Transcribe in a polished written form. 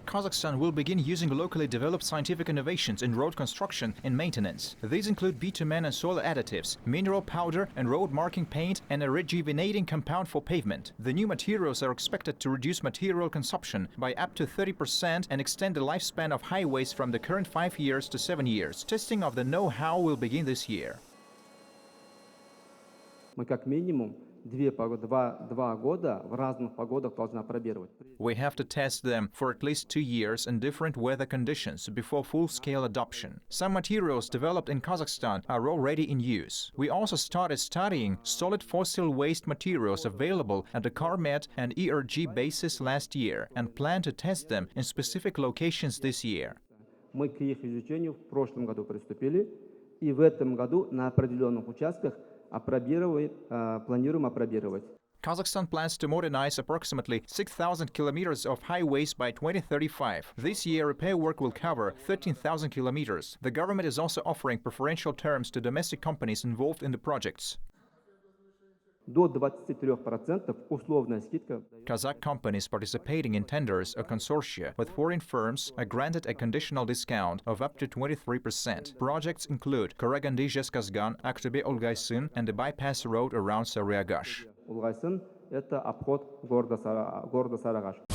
Kazakhstan will begin using locally developed scientific innovations in road construction and maintenance. These include bitumen and soil additives, mineral powder and road marking paint, and a rejuvenating compound for pavement. The new materials are expected to reduce material consumption by up to 30% and extend the lifespan of highways from the current 5 years to 7 years. Testing of the know-how will begin this year. Мы как минимум 2 года в разных погодах должны опробировать. We have to test them for at least 2 years in different weather conditions before full-scale adoption. Some materials developed in Kazakhstan are already in use. We also started studying solid fossil waste materials available at the CARMET and ERG bases last year and plan to test them in specific locations this year. Мы к их изучению в прошлом году приступили, и в этом году на определенных участках планируем опробировать. Kazakhstan plans to modernize approximately 6,000 kilometers of highways by 2035. This year, repair work will cover 13,000 kilometers. The government is also offering preferential terms to domestic companies involved in the projects. До 23% условная скидка. Kazakh companies participating in tenders or consortia with foreign firms are granted a conditional discount of up to 23%. Projects include Karagandij-Jeskazgan, Aktobe-Ulgaysyn, and the bypass road around Sarıagaş. Ulgaysyn — это обход города Сарыагаш.